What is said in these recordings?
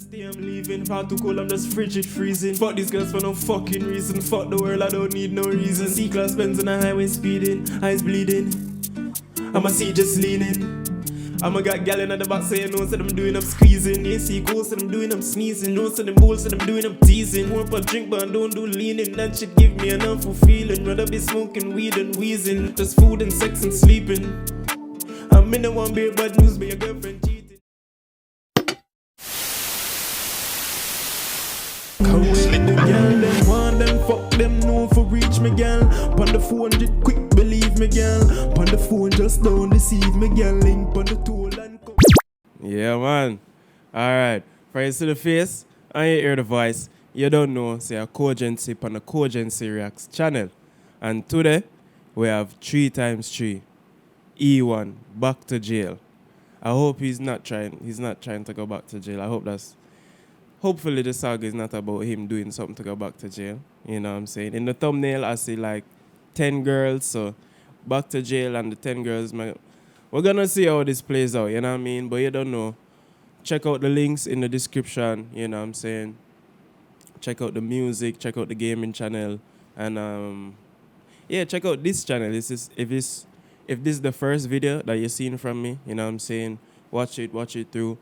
next day I'm leaving. Far too cold, I'm just frigid freezing. Fuck these girls for no fucking reason. Fuck the world, I don't need no reason. C-class Benz on the highway speeding, eyes bleeding. I'ma see just leaning. I'ma got gal in the back saying no, said I'm doing, I'm squeezing. They see cool, said I'm doing, I'm sneezing. No, said them bulls, said I'm doing, I'm teasing. More for drink, but I don't do leaning. That shit give me an awful feeling. Rather be smoking weed and wheezing. Just food and sex and sleeping. I'm in the one beer, bad news, but your girlfriend cheating. Come with the girl, them want them, fuck them, no for reach me, girl. Pon the 400 quick, believe me, girl. Pon the phone, just don't deceive me, girl. Link pon the tool and come. Yeah, man. Alright, first to the face, and you hear the voice. You don't know, say a Cogency on the Cogency Reacts channel. And today, we have 3x3. E1, back to jail. I hope he's not trying to go back to jail. I hope hopefully the saga is not about him doing something to go back to jail. You know what I'm saying? In the thumbnail, I see like 10 girls. So, back to jail and the 10 girls. We're going to see how this plays out, you know what I mean? But you don't know. Check out the links in the description, you know what I'm saying? Check out the music, check out the gaming channel. And, yeah, check out this channel. If this is the first video that you're seeing from me, you know what I'm saying? Watch it through.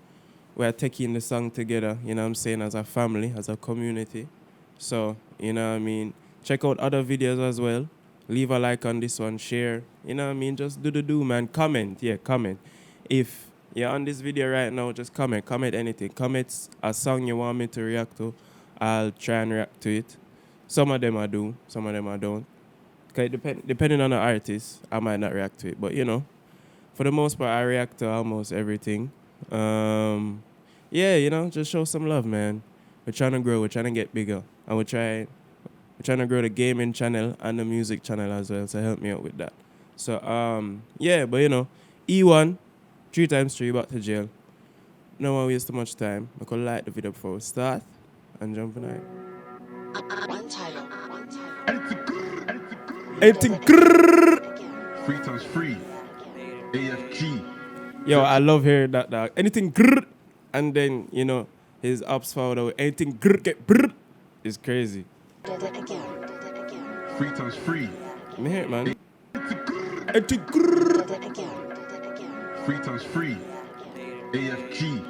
We're taking the song together, you know what I'm saying, as a family, as a community. So, you know what I mean? Check out other videos as well. Leave a like on this one, share. You know what I mean? Just do, man. Comment. Yeah, comment. If you're on this video right now, just comment. Comment anything. Comment a song you want me to react to. I'll try and react to it. Some of them I do, some of them I don't. Okay, depending on the artist, I might not react to it. But, you know, for the most part, I react to almost everything. Yeah, you know, just show some love, man. We're trying to grow. We're trying to get bigger. And we're trying to grow the gaming channel and the music channel as well. So help me out with that. So, yeah, but, you know, E1, 3x3, back to jail. No one waste too much time. I could like the video before we start and jump in it. One time. Anything. 3x3. AFG. Yo, I love hearing that, dog. Anything grrr, and then, you know, his ups forward away. Anything grrr, get brrr. It's crazy. 3x3. Let me hear it, man. Anything grrr. 3x3. AFG.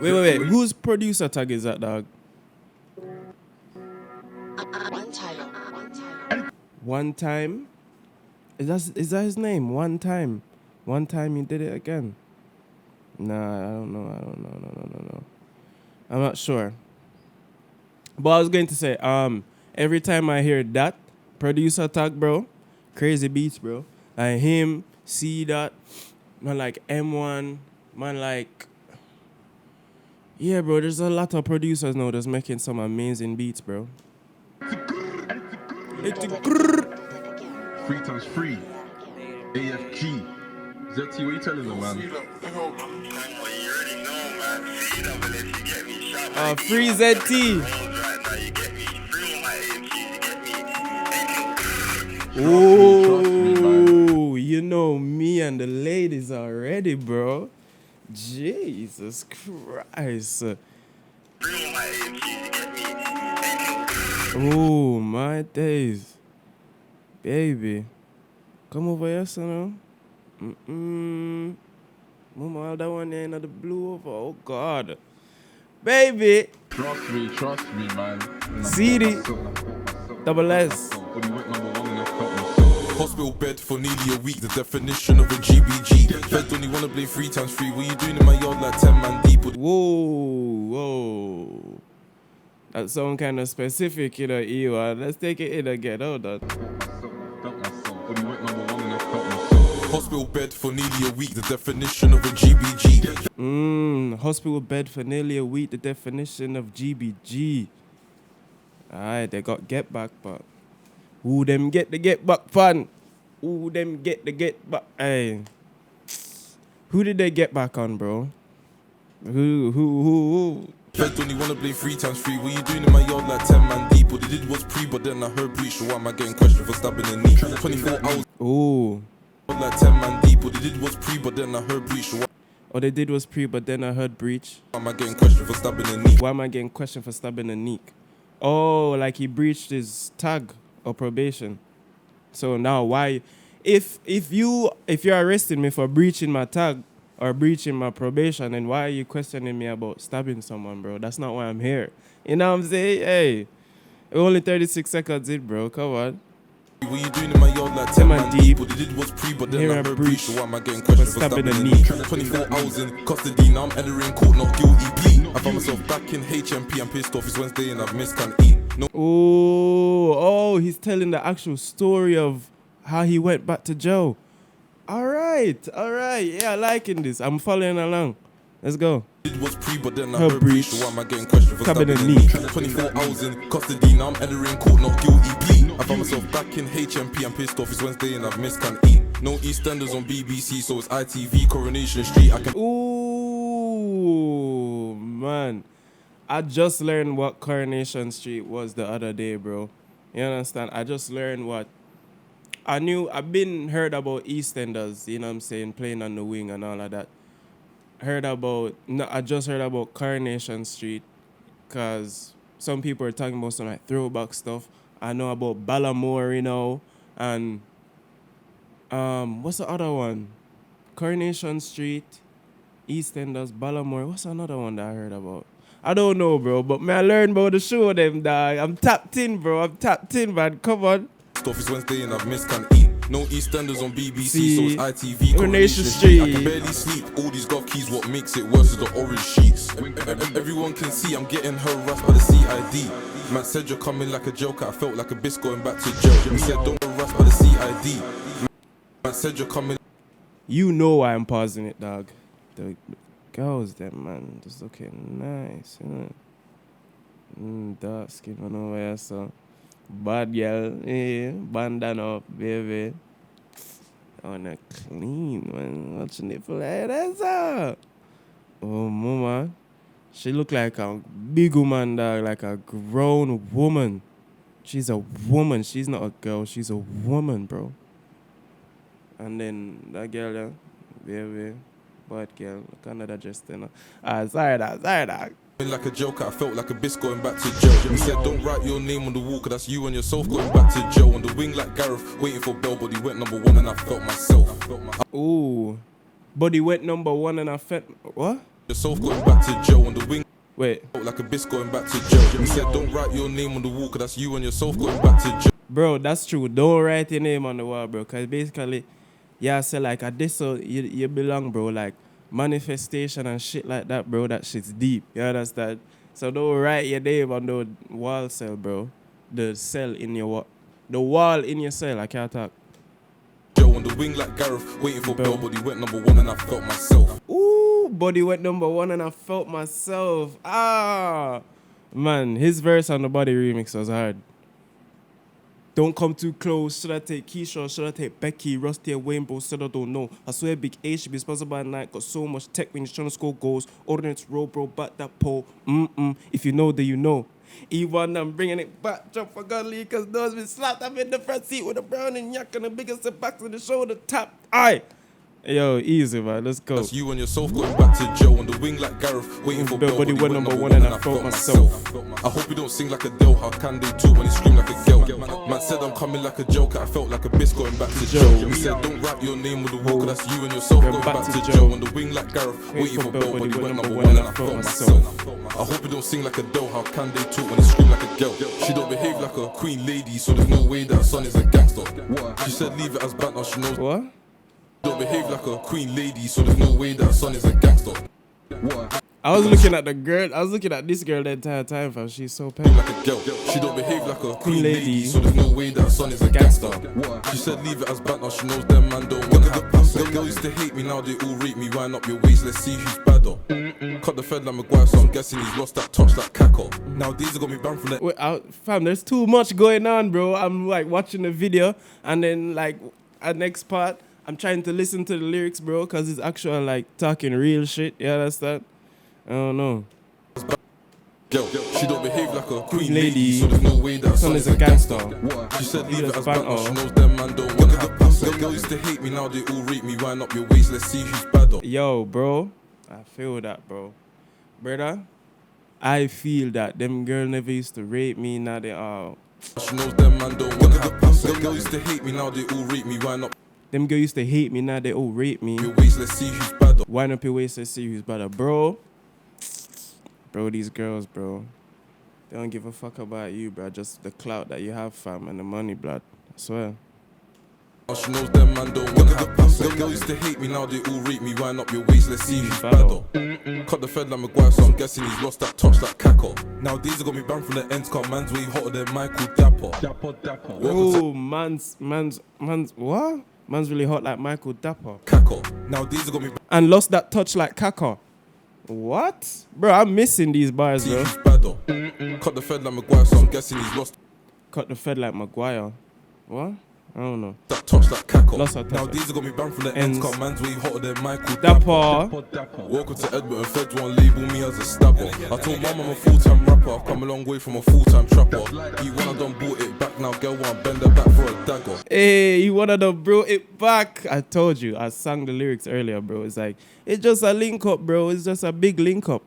Wait. Whose producer tag is that, dog? One time. Is that his name? One time. One time he did it again. Nah, I don't know. No. I'm not sure. But I was going to say, every time I hear that producer tag, bro, crazy beats, bro. Like him, C Dot, man, like M1, man, like, yeah, bro. There's a lot of producers now that's making some amazing beats, bro. 3x3. AFG. ZT, what you telling them, man? Free ZT. Oh, you know me and the ladies already, bro. Jesus Christ. Oh, my days. Baby. Come over here, son. Mama, that one there in the blue over. Oh, God. Baby. Trust me, man. CD. Double S. Hospital bed for nearly a week, the definition of a GBG. Fed only wanna play 3x3. What you doing in my yard like 10 man deep? Whoa. That's some kind of specific, you know, E1. Let's take it in again. Hold on. Hospital bed for nearly a week, the definition of a GBG. Hospital bed for nearly a week, the definition of GBG. Alright, they got get back, but who them get the get back fun? Who them get the get back? Hey, who did they get back on, bro? Who? Fed only wanna play 3x3. What you doing in my yard like 10 man deep? What they did was pre, but then I heard breach. So why am I getting questioned for stabbing the knee? 24 hours. Oh. Like 10 man deep. What they did was pre, but then I heard breach. So All they did was pre, but then I heard breach. Why am I getting questioned for stabbing a knee? Why am I getting questioned for stabbing a neek? Oh, like he breached his tag or probation. So now why, if you're arresting me for breaching my tag or breaching my probation, then why are you questioning me about stabbing someone, bro? That's not why I'm here. You know what I'm saying? Hey, only 36 seconds in, bro. Come on. What you doing in my yard like 10 man deep? What they did was pre, but then Here I I heard breach. breach. So why am I getting questioned for stabbing a knee? 24 hours in custody, now I'm entering court, not guilty plea. I found myself back in HMP, I'm pissed off, it's Wednesday and I've missed can't eat. No. Oh, he's telling the actual story of how he went back to jail. All right. Yeah, I liking this. I'm following along. Let's go. It was pre, but then I Her heard breach. So why am I getting questioned for stabbing a knee? 24 hours in custody, now I'm entering court, not guilty plea. I found myself back in HMP, I'm pissed off, it's Wednesday and I've missed can't eat. No EastEnders on BBC, so it's ITV, Coronation Street. I can. Ooh, man. I just learned what Coronation Street was the other day, bro. You understand? I just learned what I knew. I've been heard about EastEnders, you know what I'm saying, playing on the wing and all of that. I just heard about Coronation Street because some people are talking about some like throwback stuff. I know about Ballamore, you know, and what's the other one? Coronation Street, EastEnders, Ballamore. What's another one that I heard about? I don't know, bro, but I learned about the show them, dog. I'm tapped in, bro. I'm tapped in, man. Come on. Stuff is Wednesday and I've missed can't eat. No EastEnders on BBC, so it's ITV, Coronation Coronation Street. I Street. can barely sleep. All these gov keys, what makes it worse is the orange sheets. Everyone can see I'm getting harassed by the CID. Man said you're coming like a joker. I felt like a bitch going back to jail. He said don't harass by the CID. Man said you're coming. You know why I'm pausing it, dog. The girls, them, man, just looking nice, you know. Dark skin one over here, so. Bad girl, bandana up, baby. I wanna clean, man. Watch your nipple like that, so. Oh, mama. She look like a big woman, dog, like a grown woman. She's a woman. She's not a girl. She's a woman, bro. And then that girl, yeah, baby, bad girl, Canada just, you know. Sorry, dog. Like a joker, I felt like a bitch going back to jail. He said don't write your name on the wall, cause that's you and yourself going back to jail. On the wing like Gareth, waiting for Bell, but he went number one and I felt myself. Ooh. But he went number one and I felt, what? Yourself going back to jail on the wing. Wait. Felt like a bitch going back to jail. He said don't write your name on the wall, cause that's you and yourself going back to jail. Bro, that's true. Don't write your name on the wall, bro. Cause basically, yeah, I say like at this, so you belong, bro. Like manifestation and shit like that, bro. That shit's deep. You understand? So don't write your name on the wall cell, bro. The cell in your wall. The wall in your cell. I can't talk. Joe on the wing like Gareth, waiting for Bell, but he went number one and I felt myself. Ooh, body went number one and I felt myself. Ah, man, his verse on the Body remix was hard. Don't come too close. Should I take Keisha? Should I take Becky? Rusty and Rainbow said I don't know. I swear Big A should be sponsored by Nike. Got so much tech when you're trying to score goals. Ordinance roll, bro, back that pole. If you know, then you know. E1, I'm bringing it back. Jump for Godly, cause those been slapped. I'm in the front seat with a brown and yak and the biggest back to the shoulder tap. Aye. Yo, easy, man. Let's go. That's you and yourself going back to Joe on the wing like Gareth, waiting for Bell, but he went number one and I felt myself. I hope you don't sing like Adele. How can they talk when he scream like a girl? Man said I'm coming like a joker. I felt like a bitch going back to Joe. He said don't write your name on the wall, cause that's you and yourself going back to Joe on the wing like Gareth, waiting for Bell, but he went number one and I felt myself. I hope you don't sing like Adele. How can they talk when he scream like a girl? She don't behave like a queen lady, so there's no way that her son is a gangster. She said leave it as banter. She knows. What? Don't behave like a queen lady, so there's no way that her son is a gangster. I was looking at the girl. I was looking at this girl the entire time, fam. She's so petty. Like a girl, she don't behave like a queen lady, so there's no way that her son is a gangster. She said leave it as banter. She knows them man don't want to. The girl used to hate me, now they all rate me. Wind up your waist, let's see who's badder. Cut the fed like Maguire, so I'm guessing he's lost that touch like Kako. Nowadays they got me banned from that. Wait, fam, there's too much going on, bro. I'm like watching the video, and then like at next part, I'm trying to listen to the lyrics, bro, cause it's actually like talking real shit. You understand? I don't know. Girl, she don't behave like a queen lady, so there's no way that her son is a gangster. She said leave it as banter. She knows them man don't want to. The girl used to hate me, now they all rate me. Wind up your waist, let's see who's badder. Yo, bro, I feel that, bro. Brother, I feel that them girl never used to rape me, now they are. She knows them man don't wanna have peace. Them girls used to hate me, now they all rate me. Why not? Them girl used to hate me, now they all rape me. Your ways, let's see who's better. Wind up your waist, let's see who's better. Bro, these girls, bro, they don't give a fuck about you, bro. Just the clout that you have, fam, and the money, blood. I swear. She knows them man don't wanna have peace. Them girls used to hate me, now they all rate me. Wind up your waist, let's see who's better. Cut the fed like Maguire, so I'm guessing he's lost that touch like Kako. Now these are got me banned from the ends, cause man's way hotter than Michael Dapper. Oh, man's what? Man's really hot like Michael Dapper. Kako. Now these are got me And lost that touch like Kaka. What? Bro, I'm missing these bars, see bro. who's better. Cut the fed like Maguire, so I'm guessing he's lost Cut the fed like Maguire. What? I don't know. that touch like Kako. Lost that touch Now like- these are got me banned from the ends, cause man's way hotter than Michael Dapper. Welcome to Edmonton, feds won't label me as a stabber. I told mum I'm a full-time rapper, I've come a long way from a full-time trapper. You wanna done bought it back, now girl wanna bend her back for a dagger. Hey, you wanted to bro it back. I told you, I sang the lyrics earlier, bro. It's like, it's just a link up, bro. It's just a big link up.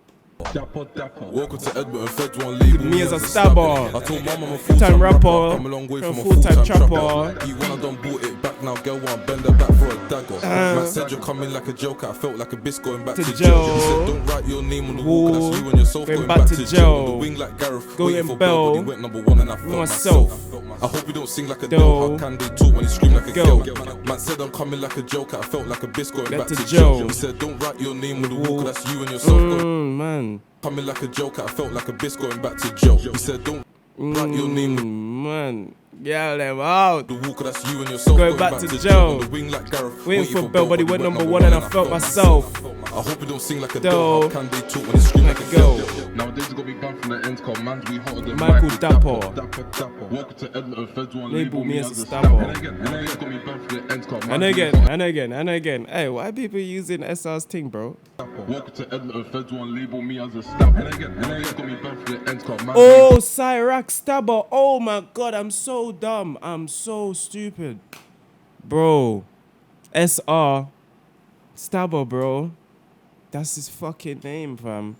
Welcome to Edmonton, feds won't label Me as a stabber. I told mum I'm a Full-time full-time rapper, rapper, I've come a long way from from a full-time full-time trapper. trapper. You wanna done bought it back, now girl wanna bend her back for a dagger. Man said you're coming like a joker, I felt like a biscuit going back to jail. jail. He said don't write your name on the wall, 'cause that's you and yourself Going going back back to to jail. jail. On the wing like Gareth, Going waiting for Bell. Bell, but he went number one and I felt Myself. I hope you don't sing like a Doe. doe. How can they talk when you scream like a Go. girl? Man said I'm coming like a joker, I felt like a biscuit going Back back to to jail. jail. He said don't write your name on the wall, 'cause that's you and yourself going Man. coming like a joker, I felt like a biscuit going back to jail. He said don't write your name on Man. Get them out. the wall, 'cause that's you and yourself Going back to jail. On the wing like Gareth, Waiting for Bell, but he went number one and I felt myself. I hope you don't sing like a Doe. doe. How can they talk when they scream like a girl? Nowadays, got me banned from the ends, cause man's we hotter than Michael Dapper. Welcome to Edmonton, feds won't Label me as a stabber. stabber. And again, got me banned from the ends, cause And man's we again, hotter and again, and again. Hey, why people using SR's thing, bro? Welcome to Edmonton, feds won't label me as a stabber. And again, got me banned from the ends, cause man's Oh, Cyrac Stabber. Oh my god, I'm so dumb. I'm so stupid. Bro. SR Stabber, bro. That's his fucking name, fam.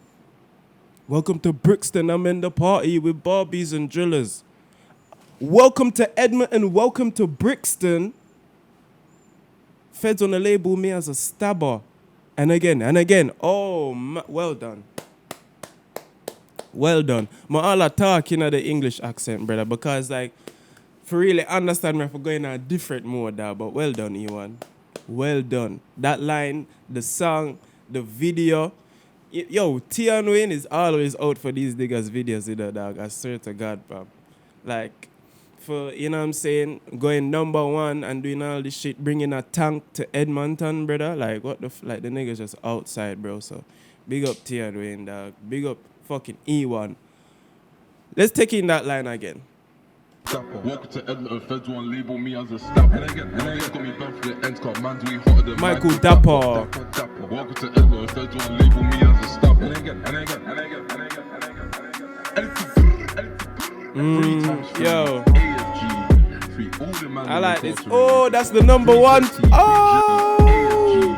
Welcome to Brixton. I'm in the party with Barbies and drillers. Welcome to Edmonton. Welcome to Brixton. Feds on the label me as a stabber. And again, and again. Oh, well done. Well done. My all talking at the English accent, brother, because like, for really understand me, if we're going in a different mode there, but well done, Ewan. Well done. That line, the song, the video. Yo, Tion Wayne is always out for these niggas' videos, you know, dog. I swear to God, bro. Like, for, you know what I'm saying, going number one and doing all this shit, bringing a tank to Edmonton, brother. Like, what the like, the niggas just outside, bro. So, big up Tion Wayne, dog. Big up fucking E1. Let's take in that line again. Dapper. Welcome to Edmonton, feds won't label me as a stabber. And again, got me banned from the ends, cause man's we hotter than Michael Dapper. Welcome to Edmonton, feds won't label me as a stabber. And again, Yo. AFG, free all the man I like in this. incarcerated. Oh, that's the number one. Oh,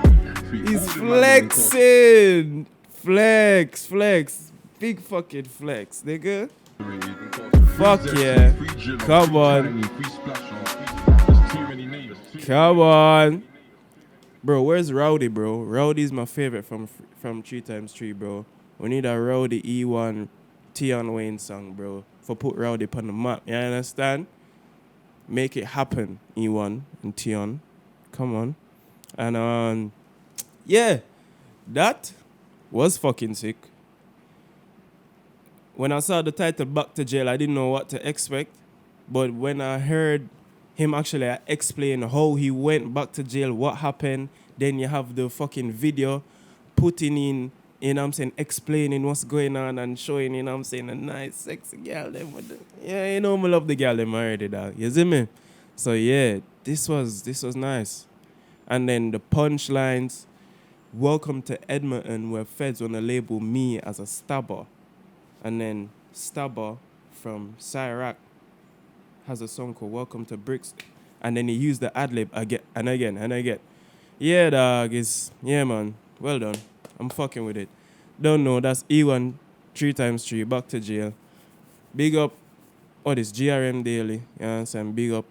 Free he's all the man in flexing. Flex. Big fucking flex, nigga. incarcerated. Fuck Free yeah. Free Jilla, Come free on. Tiny, free Splash, there's too many names. Come on. Bro, where's Rowdy, bro? Rowdy's my favorite from 3x3, bro. We need a Rowdy E1 Tion Wayne song, bro. For put Rowdy on the map, you understand? Make it happen, E1 and Tion. Come on. And, yeah, that was fucking sick. When I saw the title Back2Jail, I didn't know what to expect. But when I heard him actually explain how he went back to jail, what happened, then you have the fucking video putting in, you know what I'm saying, explaining what's going on and showing, you know what I'm saying, a nice, sexy girl. Them with yeah, you know, I love the girl them already, dog. You see me? So, yeah, this was nice. And then the punchlines, welcome to Edmonton, where feds want to label me as a stabber. And then Stabber from Cyrac has a song called Welcome to Brixton. And then he used the ad-lib again and again and again. Yeah, dog, yeah, man. Well done. I'm fucking with it. Don't know, that's E1 3x3, back to jail. Big up, this GRM Daily, you know what I'm saying? Big up,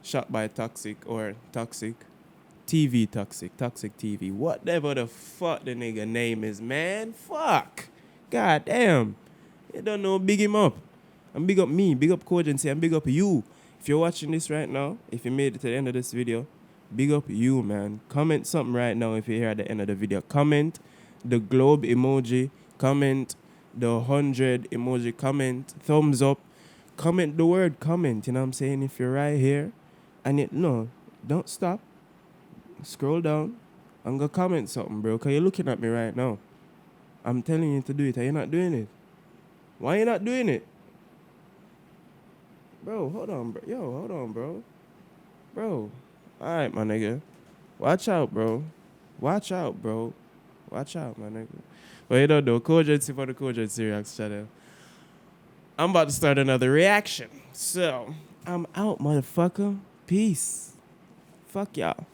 Shot by Toxic or Toxic. TV Toxic TV. Whatever the fuck the nigga name is, man. Fuck. God damn. You don't know, big him up. And big up me, big up Cogency, and big up you. If you're watching this right now, if you made it to the end of this video, big up you, man. Comment something right now if you're here at the end of the video. Comment the globe emoji. Comment the 100 emoji. Comment thumbs up. Comment the word comment. You know what I'm saying? If you're right here, and don't stop. Scroll down and go comment something, bro. Because you're looking at me right now. I'm telling you to do it, and you're not doing it. Why you not doing it? Bro, hold on, bro. Yo, hold on, bro. Bro. Alright, my nigga. Watch out, bro. Watch out, bro. Watch out, my nigga. Well, you don't know. Cogency for the Cogency Reacts channel. I'm about to start another reaction. So, I'm out, motherfucker. Peace. Fuck y'all.